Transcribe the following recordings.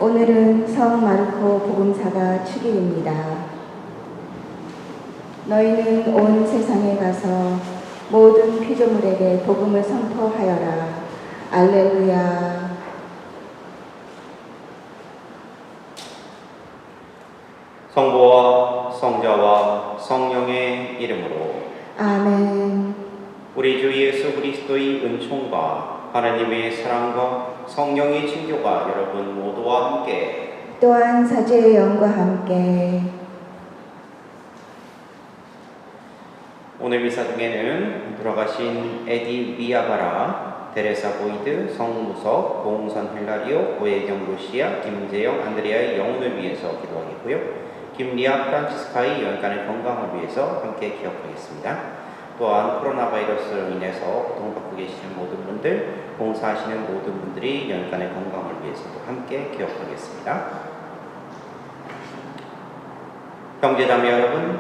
오늘은 성 마르코 복음사가 축일입니다. 너희는 온 세상에 가서 모든 피조물에게 복음을 선포하여라. 알렐루야. 성부와 성자와 성령의 이름으로 아멘. 우리 주 예수 그리스도의 은총과 하나님의 사랑과 성령의 친교가 여러분 모두와 함께 또한 사제의 영과 함께 오늘 미사 중에는 돌아가신 에디 미아바라, 테레사 보이드, 성무석, 봉선 헬라리오, 고혜경 루시아, 김재영, 안드레아의 영혼을 위해서 기도하겠고요. 김리아 프란치스카의 연간의 건강을 위해서 함께 기억하겠습니다. 또한 코로나 바이러스로 인해서 고통받고 계시는 모든 분들, 봉사하시는 모든 분들이 연간의 건강을 위해서도 함께 기억하겠습니다. 형제자매 여러분,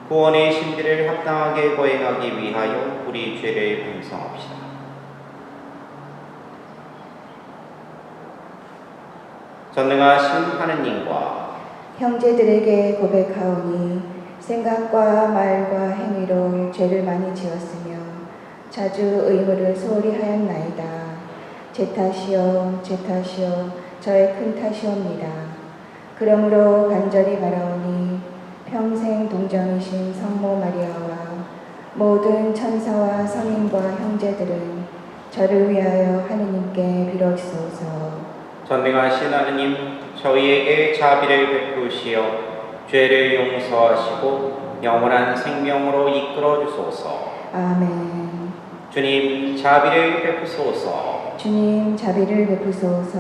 구원의 신비를 합당하게 거행하기 위하여 우리 죄를 반성합시다. 전능하신 하느님과 형제들에게 고백하오니 생각과 말과 행위로 죄를 많이 지었으며 자주 의무를 소홀히 하였나이다. 제 탓이요 제 탓이요 저의 큰 탓이옵니다. 그러므로 간절히 바라오니 평생 동정이신 성모 마리아와 모든 천사와 성인과 형제들은 저를 위하여 하느님께 빌어주소서. 전능하신 하느님, 저희에게 자비를 베푸시어 죄를 용서하시고 영원한 생명으로 이끌어 주소서. 아멘. 주님, 자비를 베푸소서. 주님 자비를 베푸소서.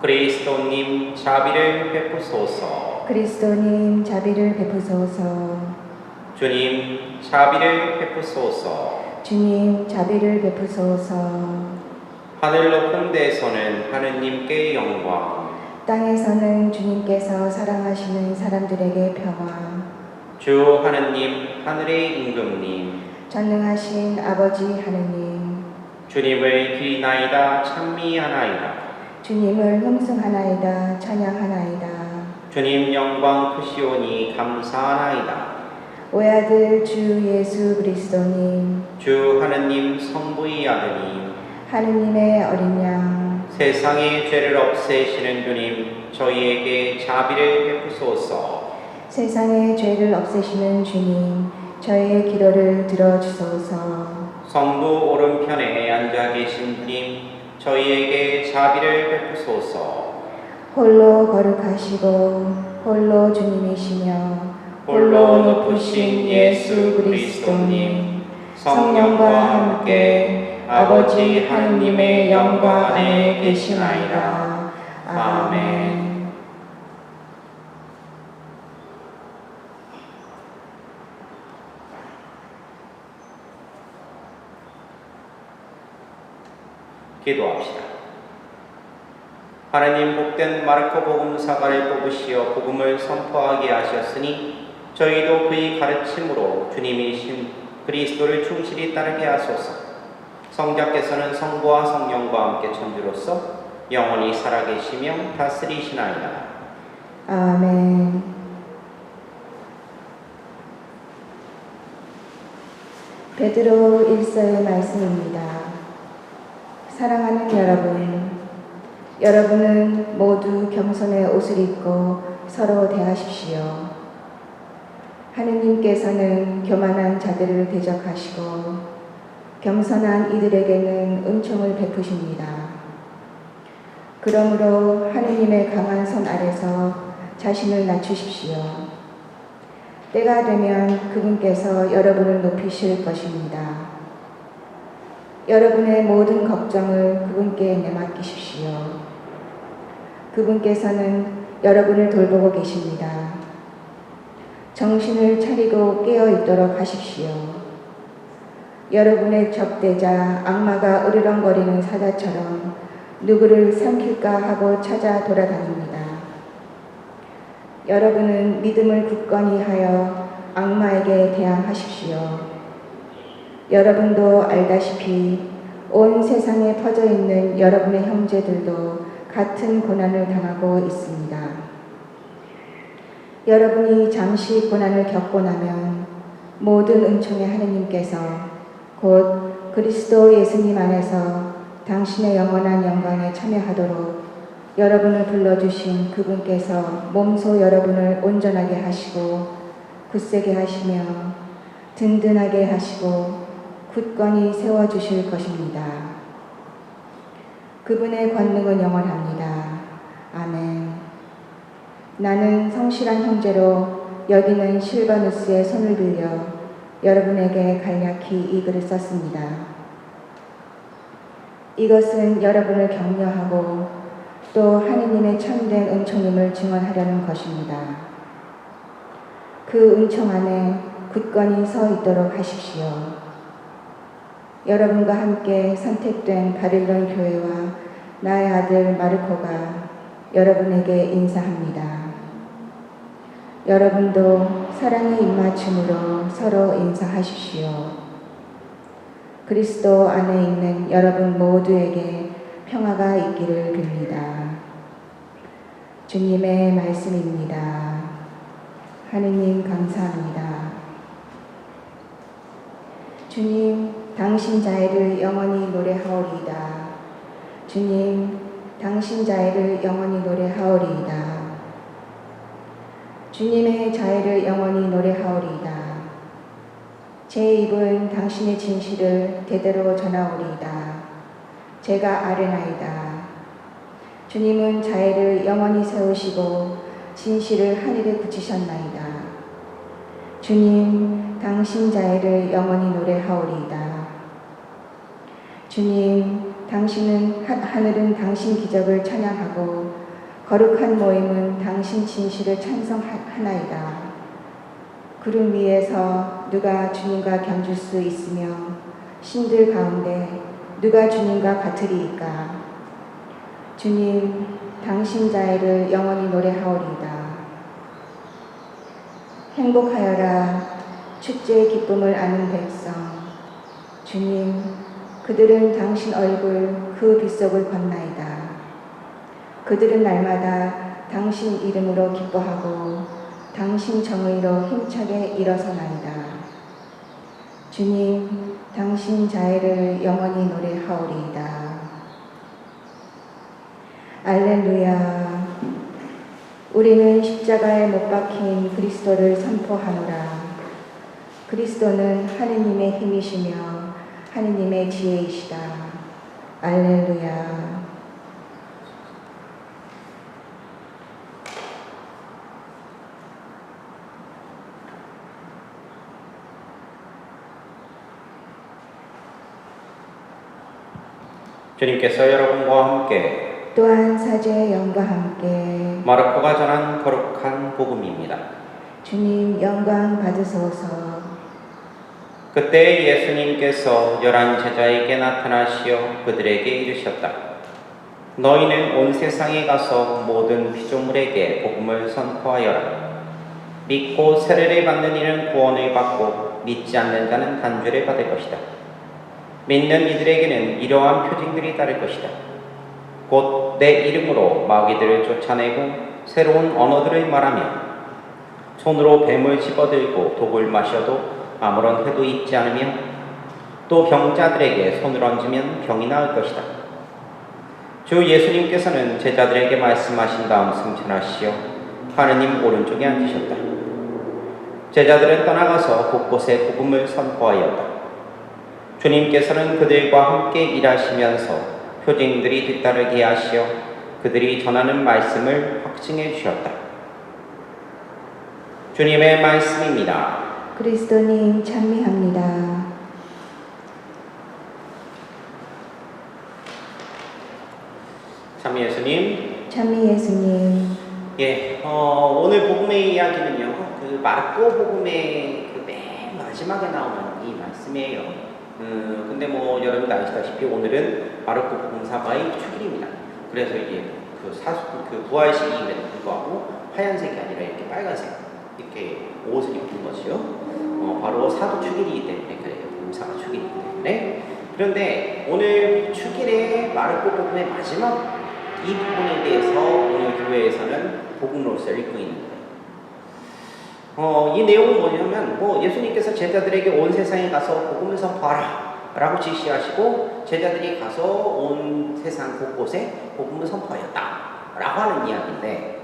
그리스도님, 자비를 베푸소서. 그리스도님 자비를 베푸소서. 주님, 자비를 베푸소서. 주님 자비를 베푸소서. 하늘 높은 데에서는 하느님께 영광, 땅에서는 주님께서 사랑하시는 사람들에게 평화. 주 하느님, 하늘의 임금님, 전능하신 아버지 하느님, 주님을 기리나이다 찬미하나이다. 주님을 흠숭하나이다 찬양하나이다. 주님 영광 크시오니 감사하나이다. 오아들 주 예수 그리스도님, 주 하느님 성부의 아드님, 하느님의 어린 양, 세상의 죄를 없애시는 주님, 저희에게 자비를 베푸소서. 세상의 죄를 없애시는 주님, 저희의 기도를 들어주소서. 성부 오른편에 앉아 계신 주님, 저희에게 자비를 베푸소서. 홀로 거룩하시고 홀로 주님이시며 홀로 높으신 예수 그리스도님, 성령과 함께 아버지 하느님의 영광 안에 계시나이다. 아멘. 기도합시다. 하나님, 복된 마르코 복음사가를 뽑으시어 복음을 선포하게 하셨으니 저희도 그의 가르침으로 주님이신 그리스도를 충실히 따르게 하소서. 성자께서는 성부와 성령과 함께 천주로서 영원히 살아계시며 다스리시나이다. 아멘. 베드로 1서의 말씀입니다. 사랑하는 여러분, 여러분은 모두 겸손의 옷을 입고 서로 대하십시오. 하느님께서는 교만한 자들을 대적하시고 겸손한 이들에게는 은총을 베푸십니다. 그러므로 하느님의 강한 손 아래서 자신을 낮추십시오. 때가 되면 그분께서 여러분을 높이실 것입니다. 여러분의 모든 걱정을 그분께 내맡기십시오. 그분께서는 여러분을 돌보고 계십니다. 정신을 차리고 깨어 있도록 하십시오. 여러분의 적대자 악마가 으르렁거리는 사자처럼 누구를 삼킬까 하고 찾아 돌아다닙니다. 여러분은 믿음을 굳건히 하여 악마에게 대항하십시오. 여러분도 알다시피 온 세상에 퍼져 있는 여러분의 형제들도 같은 고난을 당하고 있습니다. 여러분이 잠시 고난을 겪고 나면 모든 은총의 하느님께서 곧 그리스도 예수님 안에서 당신의 영원한 영광에 참여하도록 여러분을 불러주신 그분께서 몸소 여러분을 온전하게 하시고 굳세게 하시며 든든하게 하시고 굳건히 세워주실 것입니다. 그분의 권능은 영원합니다. 아멘. 나는 성실한 형제로 여기는 실바누스의 손을 빌려 여러분에게 간략히 이 글을 썼습니다. 이것은 여러분을 격려하고 또 하느님의 참된 은총임을 증언하려는 것입니다. 그 은총 안에 굳건히 서 있도록 하십시오. 여러분과 함께 선택된 바빌론 교회와 나의 아들 마르코가 여러분에게 인사합니다. 여러분도 사랑의 입맞춤으로 서로 인사하십시오. 그리스도 안에 있는 여러분 모두에게 평화가 있기를 빕니다. 주님의 말씀입니다. 하느님 감사합니다. 주님, 당신 자애를 영원히 노래하오리이다. 주님, 당신 자애를 영원히 노래하오리이다. 주님의 자애를 영원히 노래하오리이다. 제 입은 당신의 진실을 대대로 전하오리이다. 제가 아뢰나이다. 주님은 자애를 영원히 세우시고 진실을 하늘에 붙이셨나이다. 주님, 당신 자애를 영원히 노래하오리이다. 주님, 하늘은 당신 기적을 찬양하고 거룩한 모임은 당신 진실을 찬송하나이다. 구름 위에서 누가 주님과 견줄 수 있으며 신들 가운데 누가 주님과 같으리이까. 주님, 당신 자애를 영원히 노래하오리이다. 행복하여라 축제의 기쁨을 아는 백성. 주님, 그들은 당신 얼굴 그 빗속을 건나이다. 그들은 날마다 당신 이름으로 기뻐하고 당신 정의로 힘차게 일어서나이다. 주님, 당신 자애를 영원히 노래하오리이다. 알렐루야. 우리는 십자가에 못 박힌 그리스도를 선포하노라. 그리스도는 하느님의 힘이시며 하느님의 지혜이시다. 알렐루야. 주님께서 여러분과 함께 또한 사제의 영과 함께 마르코가 전한 거룩한 복음입니다. 주님 영광 받으소서. 그때 예수님께서 11 제자에게 나타나시어 그들에게 이르셨다. 너희는 온 세상에 가서 모든 피조물에게 복음을 선포하여라. 믿고 세례를 받는 이는 구원을 받고 믿지 않는 자는 단죄를 받을 것이다. 믿는 이들에게는 이러한 표징들이 따를 것이다. 곧 내 이름으로 마귀들을 쫓아내고 새로운 언어들을 말하며 손으로 뱀을 집어들고 독을 마셔도 아무런 해도 입지 않으며 또 병자들에게 손을 얹으면 병이 나을 것이다. 주 예수님께서는 제자들에게 말씀하신 다음 승천하시어 하느님 오른쪽에 앉으셨다. 제자들은 떠나가서 곳곳에 복음을 선포하였다. 주님께서는 그들과 함께 일하시면서 표징들이 뒤따르게 하시어 그들이 전하는 말씀을 확증해 주셨다. 주님의 말씀입니다. 그리스도님 찬미합니다. 참 예수님. 찬미 예수님. 예, 오늘 복음의 이야기는요. 그 마르코 복음의 그 맨 마지막에 나오는 이 말씀이에요. 근데 뭐 여러분도 아시다시피 오늘은 마르코 복음사가의 축일입니다. 그래서 이게 그 부활식임에도 불구하고 하얀색이 아니라 이렇게 빨간색 이렇게 옷을 입은 것이요. 바로 사도 축일이기 때문에 그래요. 복음사가 축일이기 때문에. 그런데 오늘 축일의 마르코 복음의 마지막 이 부분에 대해서 오늘 교회에서는 복음으로서 읽고 있는 거예요. 이 내용은 뭐냐면 예수님께서 제자들에게 온 세상에 가서 복음을 선포하라 라고 지시하시고 제자들이 가서 온 세상 곳곳에 복음을 선포하였다 라고 하는 이야기인데,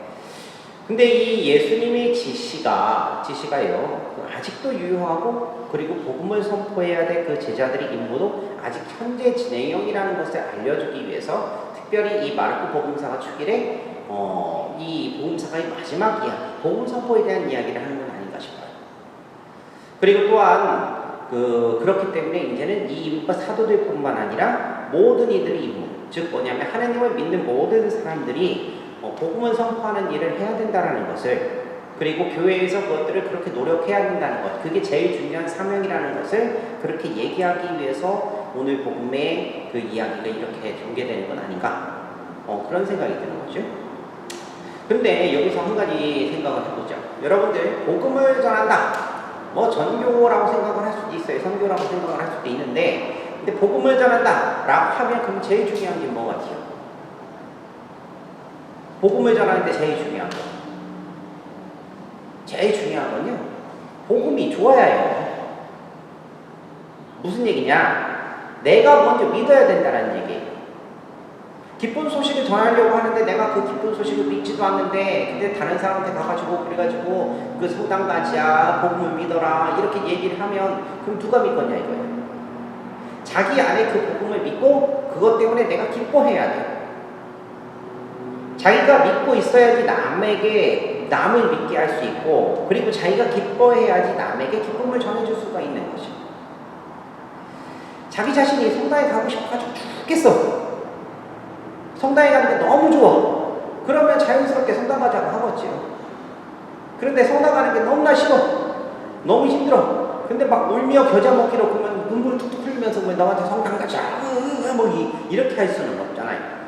근데 이 예수님의 지시가요 아직도 유효하고, 그리고 복음을 선포해야 될 그 제자들의 임무도 아직 현재 진행형이라는 것을 알려주기 위해서 특별히 이 마르코 복음사가 주길에 이 복음사가의 마지막 이야기, 복음 선포에 대한 이야기를 하는 건 아닌가 싶어요. 그리고 또한 그렇기 때문에 이제는 이 임무가 사도들뿐만 아니라 모든 이들의 임무, 즉 뭐냐면 하나님을 믿는 모든 사람들이 복음을 선포하는 일을 해야 된다는 것을, 그리고 교회에서 그것들을 그렇게 노력해야 된다는 것, 그게 제일 중요한 사명이라는 것을 그렇게 얘기하기 위해서 오늘 복음의 그 이야기가 이렇게 전개되는 건 아닌가, 그런 생각이 드는 거죠. 근데 여기서 한 가지 생각을 해보죠. 여러분들 복음을 전한다, 전교라고 생각을 할 수도 있어요. 선교라고 생각을 할 수도 있는데, 근데 복음을 전한다 라고 하면 그럼 제일 중요한 게 뭐 같아요? 복음을 전하는데 제일 중요한 거, 제일 중요한 건요, 복음이 좋아야 해요. 무슨 얘기냐? 내가 먼저 믿어야 된다는 얘기예요. 기쁜 소식을 전하려고 하는데 내가 그 기쁜 소식을 믿지도 않는데, 근데 다른 사람한테 가가지고 그래가지고 그 성당 가자, 복음을 믿어라 이렇게 얘기를 하면 그럼 누가 믿겠냐 이거예요. 자기 안에 그 복음을 믿고 그것 때문에 내가 기뻐해야 돼요. 자기가 믿고 있어야지 남을 믿게 할 수 있고, 그리고 자기가 기뻐해야지 남에게 기쁨을 전해줄 수가 있는 것이죠. 자기 자신이 성당에 가고 싶어가지고 죽겠어. 성당에 가는 게 너무 좋아. 그러면 자연스럽게 성당 가자고 하겠지요. 그런데 성당 가는 게 너무나 싫어. 너무 힘들어. 근데 막 울며 겨자 먹기로 그러면 눈물을 툭툭 흘리면서 왜 너한테 성당 가자 이렇게 할 수는 없잖아요.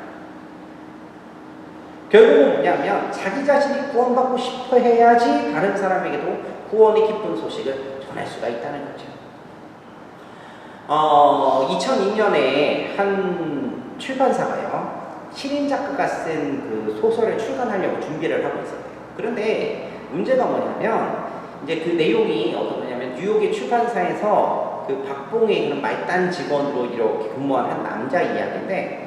결국은 뭐냐면 자기 자신이 구원받고 싶어 해야지 다른 사람에게도 구원의 기쁜 소식을 전할 수가 있다는 거죠. 2002년에 한 출판사가요, 신인 작가가 쓴 그 소설을 출간하려고 준비를 하고 있었대요. 그런데 문제가 뭐냐면 이제 그 내용이 어떤 거냐면 뉴욕의 출판사에서 그 박봉의 그런 말단 직원으로 이렇게 근무한 한 남자 이야기인데,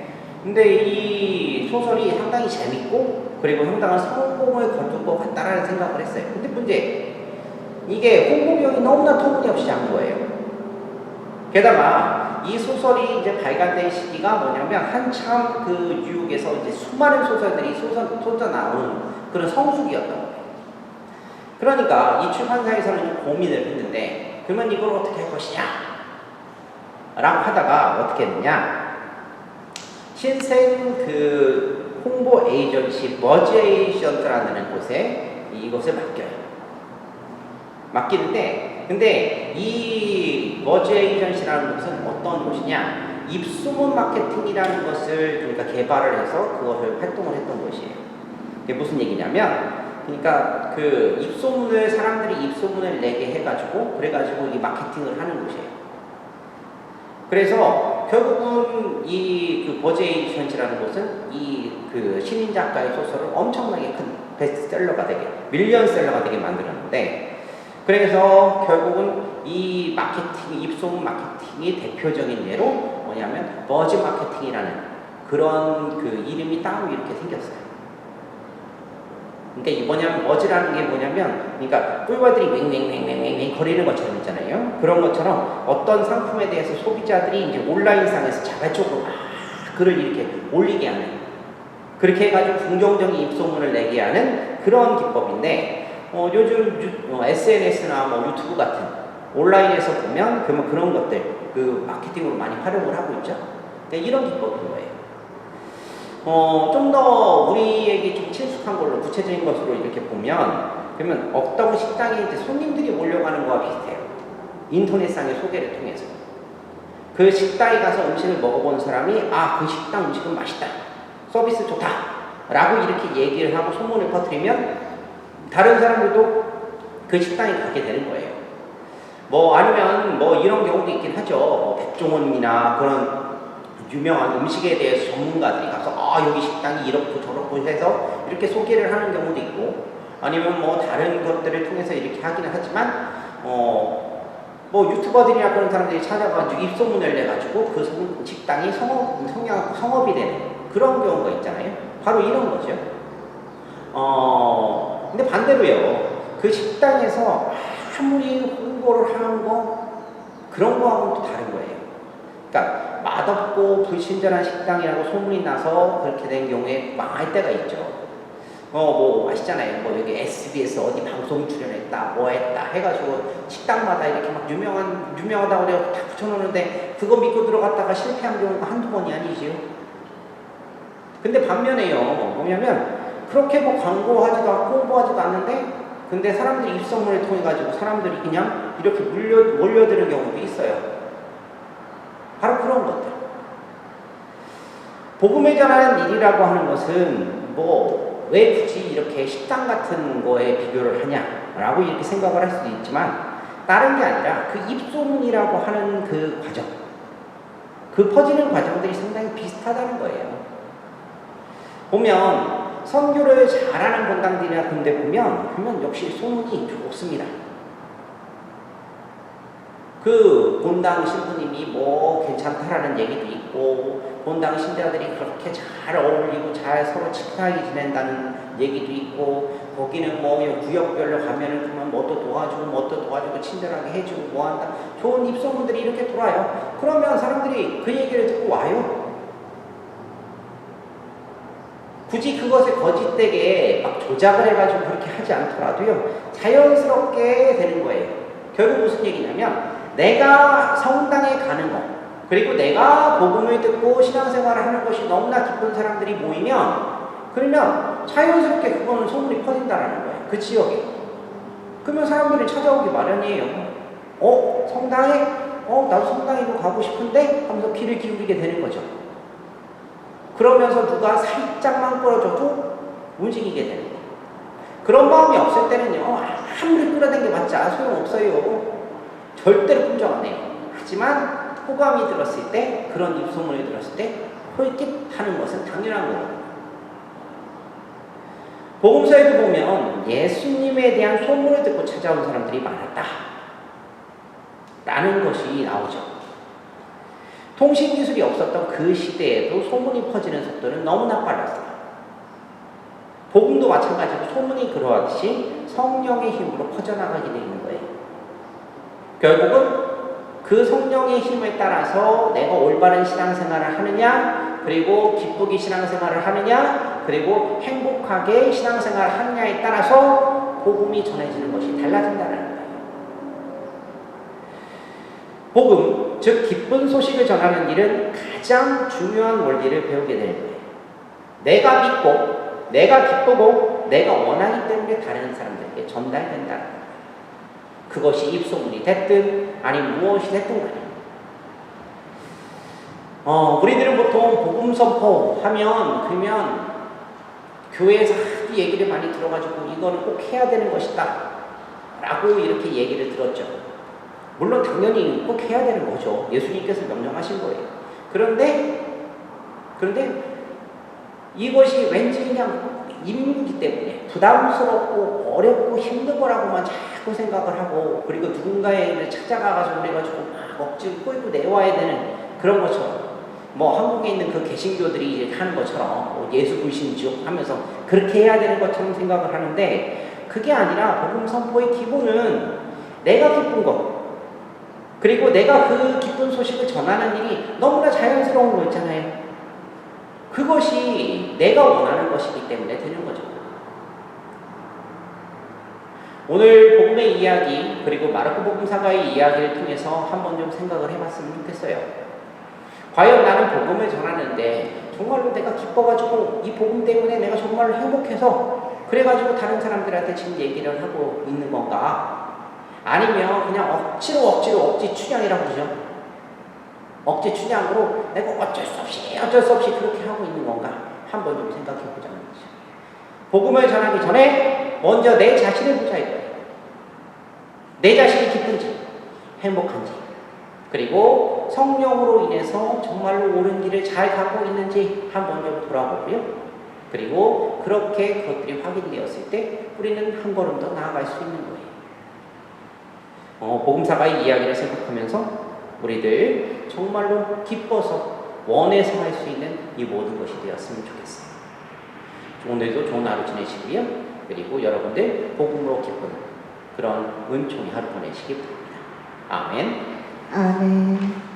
근데 이 소설이 상당히 재밌고 그리고 상당한 성공을 거둘 것 같다라는 생각을 했어요. 근데 문제, 이게 홍보비용이 너무나 터무니없이 작은 거예요. 게다가 이 소설이 이제 발간된 시기가 뭐냐면 한참 그 뉴욕에서 이제 수많은 소설들이 쏟아 나오는 그런 성수기였던 거예요. 그러니까 이 출판사에서는 고민을 했는데, 그러면 이걸 어떻게 할 것이냐 라고 하다가 어떻게 했느냐, 신생 그 홍보 에이전시 머지에이션트라는 곳에 이것을 맡기는데, 근데 이 머지에이전시라는 곳은 어떤 곳이냐, 입소문 마케팅이라는 것을 그러니까 개발을 해서 그것을 활동을 했던 곳이에요. 이게 무슨 얘기냐면, 그러니까 그 입소문을, 사람들이 입소문을 내게 해가지고 그래가지고 이 마케팅을 하는 곳이에요. 그래서 결국은 이 그 버제이션시라는 곳은 이 그 신인 작가의 소설을 엄청나게 큰 베스트셀러가 되게, 밀리언셀러가 되게 만들었는데, 그래서 결국은 이 마케팅, 입소문 마케팅이 대표적인 예로 뭐냐면 버즈 마케팅이라는 그런 그 이름이 따로 이렇게 생겼어요. 그러니까 이게 뭐냐면, 버즈라는 게 뭐냐면, 그러니까 꿀벌들이 맹맹맹맹맹 거리는 것처럼 있잖아요. 그런 것처럼 어떤 상품에 대해서 소비자들이 이제 온라인상에서 자발적으로 글을 이렇게 올리게 하는, 그렇게 해가지고 긍정적인 입소문을 내게 하는 그런 기법인데, 요즘 SNS나 뭐 유튜브 같은 온라인에서 보면 그런 것들 그 마케팅으로 많이 활용을 하고 있죠. 그러니까 이런 기법인 거예요. 좀 더 우리에게 좀 친숙한 걸로, 구체적인 것으로 이렇게 보면, 그러면 어떤 식당에 이제 손님들이 몰려가는 거와 비슷해요. 인터넷상의 소개를 통해서. 그 식당에 가서 음식을 먹어본 사람이, 그 식당 음식은 맛있다, 서비스 좋다 라고 이렇게 얘기를 하고 소문을 퍼뜨리면 다른 사람들도 그 식당에 가게 되는 거예요. 아니면 이런 경우도 있긴 하죠. 백종원이나 그런 유명한 음식에 대해서 전문가들이 가서 여기 식당이 이렇고 저렇고 해서 이렇게 소개를 하는 경우도 있고, 아니면 뭐 다른 것들을 통해서 이렇게 하기는 하지만 뭐 유튜버들이나 그런 사람들이 찾아가지고 입소문을 내가지고 그 식당이 성업이 되는 그런 경우가 있잖아요. 바로 이런 거죠. 근데 반대로요, 그 식당에서 아무리 홍보를 하는 거 그런 거하고는 또 다른 거예요. 그러니까 맛없고 불친절한 식당이라고 소문이 나서 그렇게 된 경우에 망할 때가 있죠. 뭐 아시잖아요. 뭐 여기 SBS 어디 방송 출연했다, 뭐 했다 해가지고 식당마다 이렇게 막 유명하다고 내가 다 붙여놓는데 그거 믿고 들어갔다가 실패한 경우가 한두 번이 아니지요. 근데 반면에요, 뭐냐면 그렇게 뭐 광고하지도 않고 홍보하지도 않는데 근데 사람들이 입소문을 통해 가지고 사람들이 그냥 이렇게 몰려드는 경우도 있어요. 바로 그런 것들. 복음을 전하는 일이라고 하는 것은 뭐 왜 굳이 이렇게 식당 같은 거에 비교를 하냐라고 이렇게 생각을 할 수도 있지만, 다른 게 아니라 그 입소문이라고 하는 그 과정, 그 퍼지는 과정들이 상당히 비슷하다는 거예요. 보면 선교를 잘하는 본당들이나 군대 보면 역시 소문이 좋습니다. 그 본당 신부님이 뭐 괜찮다라는 얘기도 있고, 본당 신자들이 그렇게 잘 어울리고 잘 서로 친하게 지낸다는 얘기도 있고, 거기는 뭐 구역별로 가면은 그만 뭣도 도와주고 친절하게 해주고 뭐 한다, 좋은 입소문들이 이렇게 돌아요. 그러면 사람들이 그 얘기를 듣고 와요. 굳이 그것을 거짓되게 막 조작을 해가지고 그렇게 하지 않더라도요, 자연스럽게 되는 거예요. 결국 무슨 얘기냐면, 내가 성당에 가는 것, 그리고 내가 복음을 듣고 신앙생활을 하는 것이 너무나 기쁜 사람들이 모이면, 그러면 자연스럽게 그거는 소문이 퍼진다라는 거예요. 그 지역에. 그러면 사람들이 찾아오기 마련이에요. 성당에? 나도 성당에도 가고 싶은데? 하면서 귀를 기울이게 되는 거죠. 그러면서 누가 살짝만 끌어줘도 움직이게 되는 거예요. 그런 마음이 없을 때는요, 아무리 끌어당겨봤자 소용없어요. 절대로 꿈쩍 안 해요. 하지만 호감이 들었을 때, 그런 입소문이 들었을 때 홀깃하는 것은 당연한 거예요. 복음서에도 보면 예수님에 대한 소문을 듣고 찾아온 사람들이 많았다 라는 것이 나오죠. 통신기술이 없었던 그 시대에도 소문이 퍼지는 속도는 너무나 빨랐어요. 복음도 마찬가지로 소문이 그러하듯이 성령의 힘으로 퍼져나가게 되는 거예요. 결국은 그 성령의 힘을 따라서 내가 올바른 신앙생활을 하느냐, 그리고 기쁘게 신앙생활을 하느냐, 그리고 행복하게 신앙생활을 하느냐에 따라서 복음이 전해지는 것이 달라진다는 거예요. 복음, 즉 기쁜 소식을 전하는 일은 가장 중요한 원리를 배우게 되는 거예요. 내가 믿고, 내가 기쁘고, 내가 원하기 때문에 다른 사람들에게 전달된다는 거예요. 그것이 입소문이 됐든 아니면 무엇이 됐든 간에. 우리들은 보통 복음 선포하면 그러면 교회에서 하도 얘기를 많이 들어가지고 이거는 꼭 해야 되는 것이다 라고 이렇게 얘기를 들었죠. 물론 당연히 꼭 해야 되는 거죠. 예수님께서 명령하신 거예요. 그런데 이것이 왠지 그냥 임무이기 때문에 부담스럽고 어렵고 힘든 거라고만 자꾸 생각을 하고, 그리고 누군가의 일을 찾아가가지고 그래가지고 막 억지로 끌고 내와야 되는 그런 것처럼, 뭐 한국에 있는 그 개신교들이 하는 것처럼 뭐 예수 불신지옥 하면서 그렇게 해야 되는 것처럼 생각을 하는데, 그게 아니라 복음 선포의 기본은 내가 기쁜 것, 그리고 내가 그 기쁜 소식을 전하는 일이 너무나 자연스러운 거 있잖아요. 그것이 내가 원하는 것이기 때문에 되는 거죠. 오늘 복음의 이야기, 그리고 마르코 복음사가의 이야기를 통해서 한번 좀 생각을 해봤으면 좋겠어요. 과연 나는 복음을 전하는데 정말로 내가 기뻐가지고 이 복음 때문에 내가 정말로 행복해서 그래가지고 다른 사람들한테 지금 얘기를 하고 있는 건가? 아니면 그냥 억지 춘향이라고 그러죠. 억지 춘향으로 내가 어쩔 수 없이 그렇게 하고 있는 건가? 한번 좀 생각해 보자는 거죠. 복음을 전하기 전에 먼저 내 자신을 보자 이거예요. 내 자신이 기쁜지, 행복한지, 그리고 그리고 성령으로 인해서 정말로 옳은 길을 잘 가고 있는지 한번 좀 돌아보고요. 그리고 그렇게 그것들이 확인되었을 때 우리는 한 걸음 더 나아갈 수 있는 거예요. 복음사가의 이야기를 생각하면서 우리들 정말로 기뻐서 원해서 할 수 있는 이 모든 것이 되었으면 좋겠어요. 오늘도 좋은 하루 지내시고요. 그리고 여러분들 복음으로 기쁜 그런 은총의 하루 보내시기 바랍니다. 아멘. 아멘.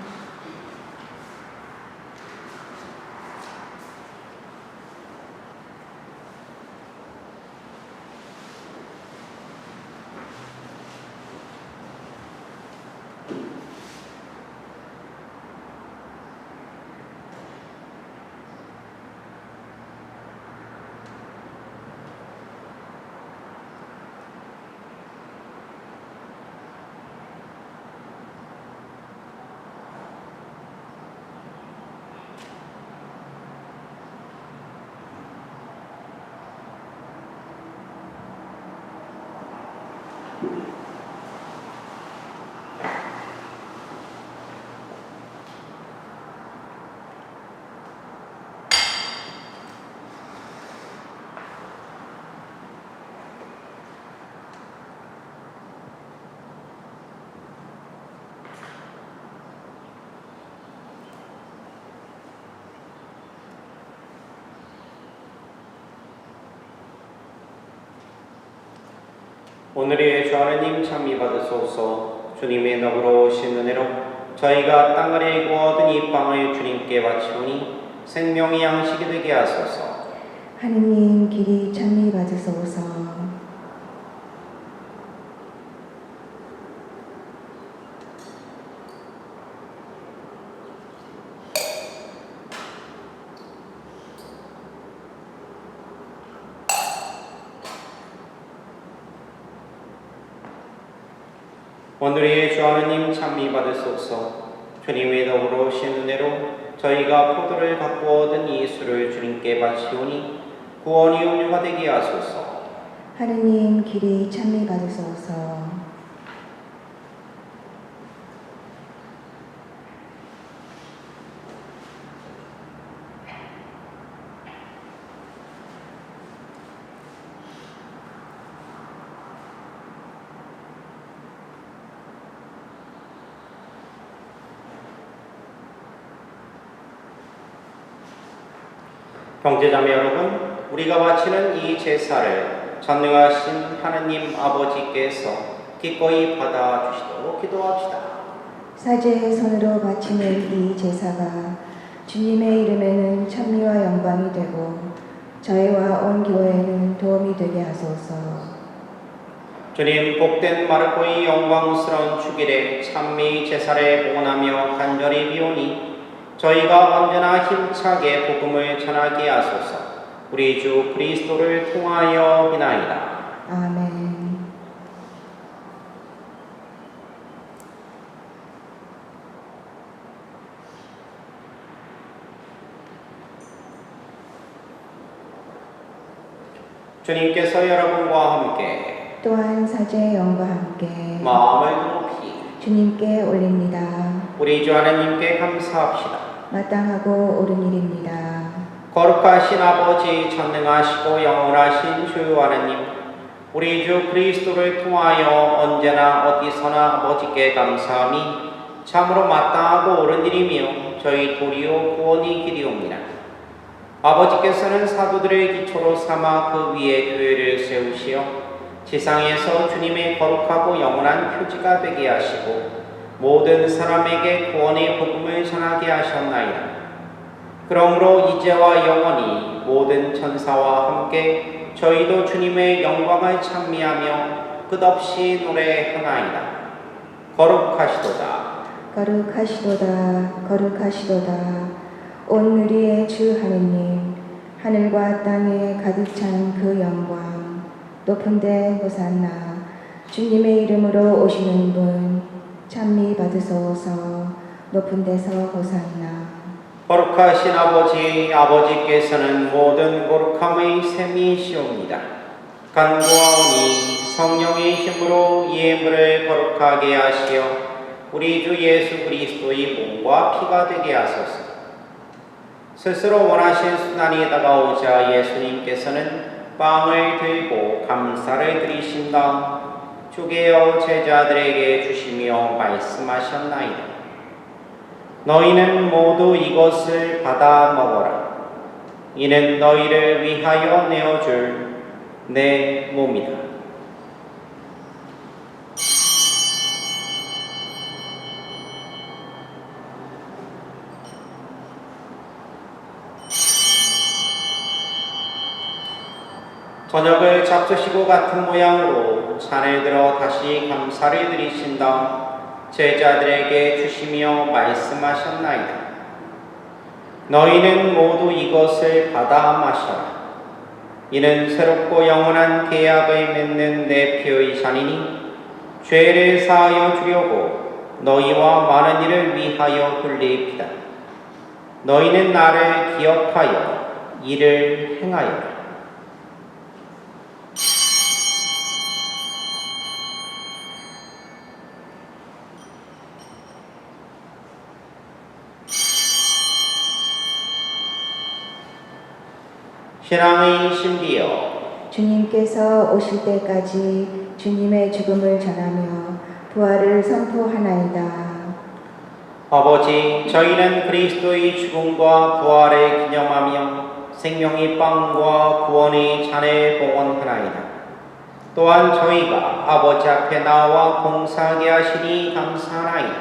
오늘의 주 하나님 참미 받으소서. 주님의 너그러 오신 은혜로 저희가 땅아래 구워든 이 빵을 주님께 바치오니 생명의 양식이 되게 하소서. 하느님 길이 찬미 받으소서. 오늘의 주 하나님 찬미 받으소서. 주님의 더불어 오신 은혜로 저희가 포도를 갖고 얻은 이 술을 주님께 바치오니 구원이 음료가 되게 하소서. 하느님 길이 찬미 받으소서. 형제자매 여러분, 우리가 바치는 이 제사를 전능하신 하느님 아버지께서 기꺼이 받아주시도록 기도합시다. 사제의 손으로 바치는 이 제사가 주님의 이름에는 찬미와 영광이 되고 저희와 온 교회에는 도움이 되게 하소서. 주님, 복된 마르코의 영광스러운 축일에 찬미 제사를 봉헌하며 간절히 비오니 저희가 언제나 힘차게 복음을 전하게 하소서. 우리 주 그리스도를 통하여 비나이다. 아멘. 주님께서 여러분과 함께 또한 사제의 영과 함께 마음을 높이 주님께 올립니다. 우리 주 하나님께 감사합시다. 마땅하고 옳은 일입니다. 거룩하신 아버지, 전능하시고 영원하신 주 하나님, 우리 주 그리스도를 통하여 언제나 어디서나 아버지께 감사함이 참으로 마땅하고 옳은 일이며 저희 도리요 구원이 길이옵니다. 아버지께서는 사도들의 기초로 삼아 그 위에 교회를 세우시어 지상에서 주님의 거룩하고 영원한 표지가 되게 하시고 모든 사람에게 구원의 복음을 전하게 하셨나이다. 그러므로 이제와 영원히 모든 천사와 함께 저희도 주님의 영광을 찬미하며 끝없이 노래하나이다. 거룩하시도다. 거룩하시도다. 거룩하시도다. 온 누리의 주 하느님, 하늘과 땅에 가득 찬 그 영광, 높은 데 호산나. 주님의 이름으로 오시는 분 찬미 받으소서. 높은 데서 호산나. 거룩하신 아버지, 아버지께서는 모든 거룩함의 셈이시옵니다. 간구하오니 성령의 힘으로 이 예물을 거룩하게 하시어 우리 주 예수 그리스도의 몸과 피가 되게 하소서. 스스로 원하신 순환이 다가오자 예수님께서는 빵을 들고 감사를 드리신 다음 쪼개어 제자들에게 주시며 말씀하셨나이다. 너희는 모두 이것을 받아 먹어라. 이는 너희를 위하여 내어줄 내 몸이다. 저녁을 잡수시고 같은 모양으로 잔을 들어 다시 감사를 드리신 다음 제자들에게 주시며 말씀하셨나이다. 너희는 모두 이것을 받아 마셔라. 이는 새롭고 영원한 계약을 맺는 내 피의 잔이니 죄를 사하여 주려고 너희와 많은 이를 위하여 흘릴 피다. 너희는 나를 기억하여 이를 행하여라. 신앙의 신비여, 주님께서 오실 때까지 주님의 죽음을 전하며 부활을 선포하나이다. 아버지, 저희는 그리스도의 죽음과 부활을 기념하며 생명의 빵과 구원의 잔을 봉헌하나이다. 또한 저희가 아버지 앞에 나와 봉사하게 하시니 감사하나이다.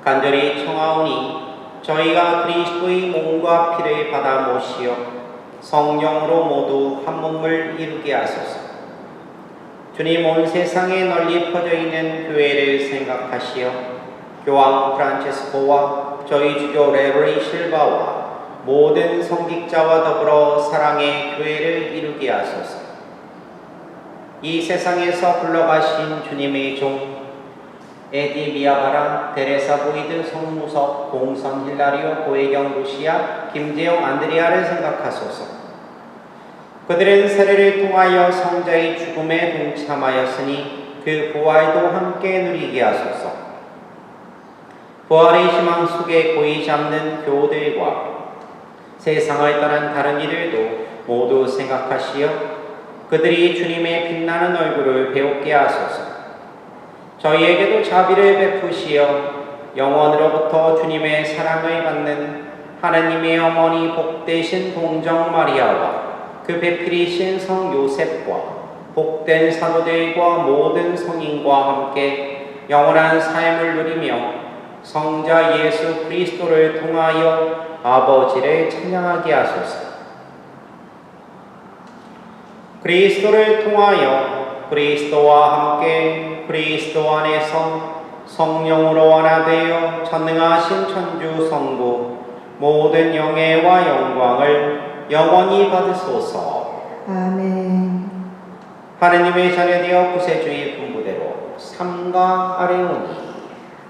간절히 청하오니 저희가 그리스도의 몸과 피를 받아 모시어 성령으로 모두 한 몸을 이루게 하소서. 주님, 온 세상에 널리 퍼져 있는 교회를 생각하시어 교황 프란체스코와 저희 주교 레브리 실바와 모든 성직자와 더불어 사랑의 교회를 이루게 하소서. 이 세상에서 불러가신 주님의 종 에디 미아바라, 데레사 보이드, 성무석, 공선 힐라리오, 고혜경 루시아, 김재영 안드레아를 생각하소서. 그들은 세례를 통하여 성자의 죽음에 동참하였으니 그 부활도 함께 누리게 하소서. 부활의 희망 속에 고이 잡는 교우들과 세상을 떠난 다른 이들도 모두 생각하시어 그들이 주님의 빛나는 얼굴을 배우게 하소서. 저희에게도 자비를 베푸시어 영원으로부터 주님의 사랑을 받는 하나님의 어머니 복되신 동정 마리아와 그 배필이신 성 요셉과 복된 사도들과 모든 성인과 함께 영원한 삶을 누리며 성자 예수 그리스도를 통하여 아버지를 찬양하게 하소서. 그리스도를 통하여 그리스도와 함께 그리스도 안에서 성령으로 하나 되어 전능하신 천주 성부 모든 영예와 영광을 영원히 받으소서. 아멘. 하느님의 자녀되어 구세주의 분부대로 삼가 아뢰오니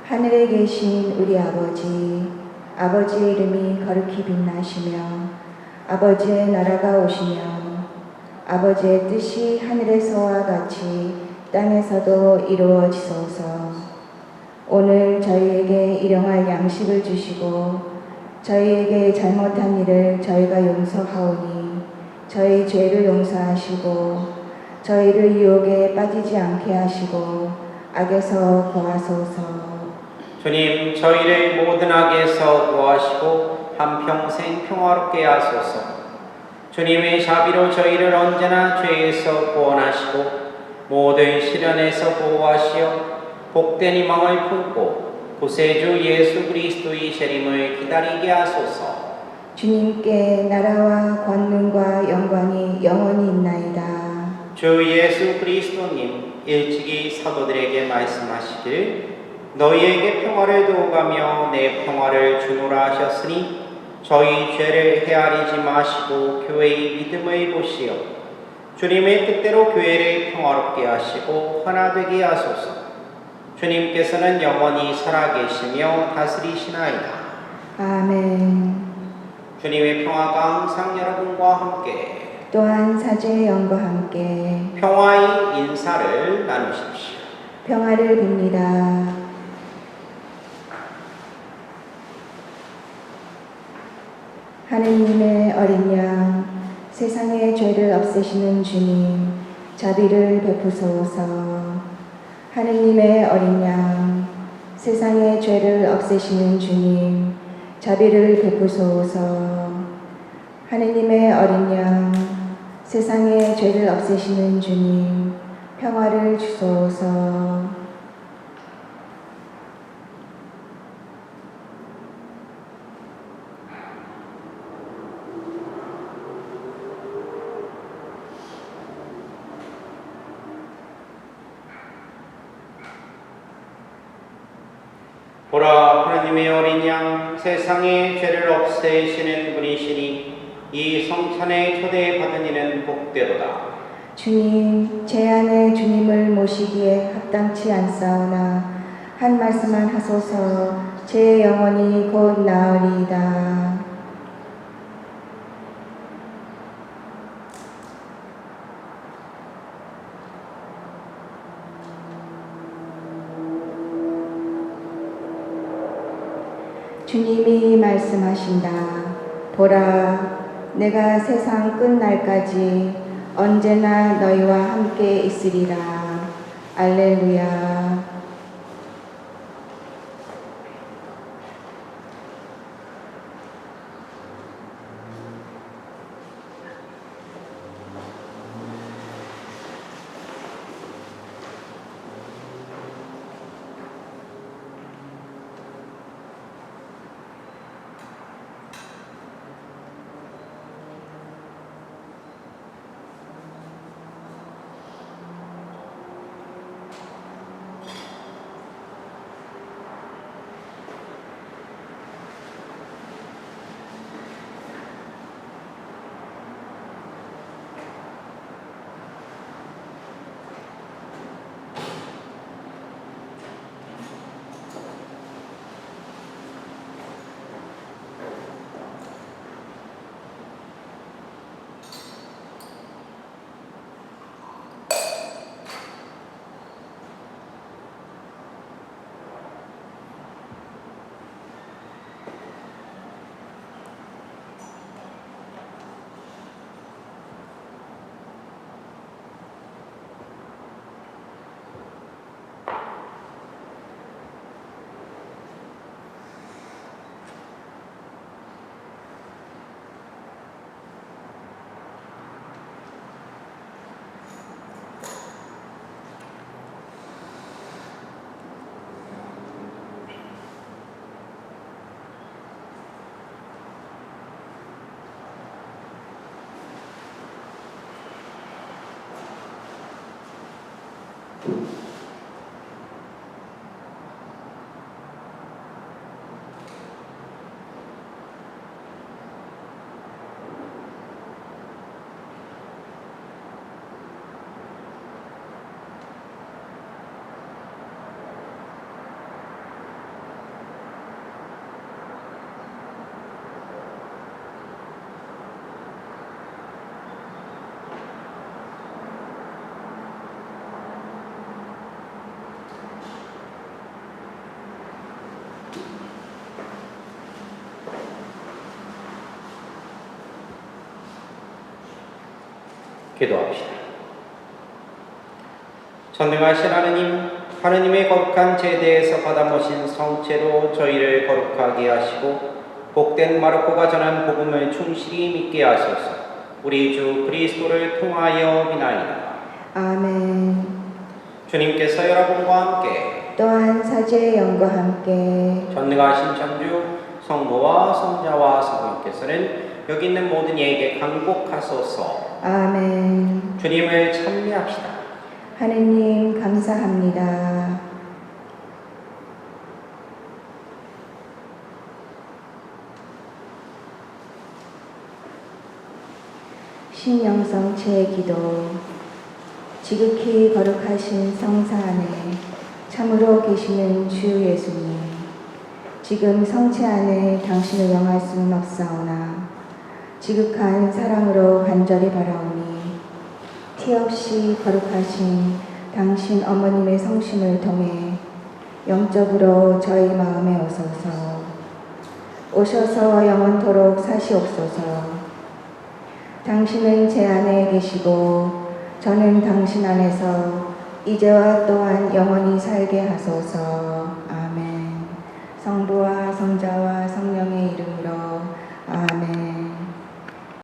하늘에 계신 우리 아버지, 아버지의 이름이 거룩히 빛나시며 아버지의 나라가 오시며 아버지의 뜻이 하늘에서와 같이 땅에서도 이루어지소서. 오늘 저희에게 일용할 양식을 주시고 저희에게 잘못한 일을 저희가 용서하오니 저희 죄를 용서하시고 저희를 유혹에 빠지지 않게 하시고 악에서 구하소서. 주님, 저희를 모든 악에서 구하시고 한평생 평화롭게 하소서. 주님의 자비로 저희를 언제나 죄에서 구원하시고 모든 시련에서 보호하시어 복된 희망을 품고 구세주 예수 그리스도의 재림을 기다리게 하소서. 주님께 나라와 권능과 영광이 영원히 있나이다. 주 예수 그리스도님, 일찍이 사도들에게 말씀하시길 너희에게 평화를 두어가며 내 평화를 주노라 하셨으니 저희 죄를 헤아리지 마시고 교회의 믿음을 보시어 주님의 뜻대로 교회를 평화롭게 하시고 하나 되게 하소서. 주님께서는 영원히 살아계시며 다스리시나이다. 아멘. 주님의 평화가 항상 여러분과 함께 또한 사제의 영과 함께 평화의 인사를 나누십시오. 평화를 빕니다. 하느님의 어린 양, 세상의 죄를 없애시는 주님, 자비를 베푸소서. 하느님의 어린 양, 세상의 죄를 없애시는 주님, 자비를 베푸소서. 하느님의 어린 양, 세상의 죄를 없애시는 주님, 평화를 주소서. 보라, 하나님의 어린 양, 세상의 죄를 없애시는 분이시니 이 성찬에 초대받은 이는 복되도다. 주님, 제 안에 주님을 모시기에 합당치 않사오나 한 말씀만 하소서. 제 영혼이 곧 나으리이다. 주님이 말씀하신다. 보라, 내가 세상 끝날까지 언제나 너희와 함께 있으리라. 알렐루야. 기도합시다. 전능하신 하느님, 하느님의 거룩한 제대에서 받아 모신 성체로 저희를 거룩하게 하시고 복된 마르코가 전한 복음을 충실히 믿게 하소서. 우리 주 그리스도를 통하여 비나이다. 아멘. 주님께서 여러분과 함께 또한 사제의 영과 함께 전능하신 천주 성부와 성자와 성령께서는 여기 있는 모든 이에게 강복하소서. 아멘. 주님을 찬미합시다. 하느님 감사합니다. 신영성체 기도. 지극히 거룩하신 성사 안에 참으로 계시는 주 예수님, 지금 성체 안에 당신을 영할 수는 없사오나 지극한 사랑으로 간절히 바라오니 티 없이 거룩하신 당신 어머님의 성심을 통해 영적으로 저희 마음에 오소서. 오셔서 영원토록 사시옵소서. 당신은 제 안에 계시고 저는 당신 안에서 이제와 또한 영원히 살게 하소서. 아멘. 성부와 성자와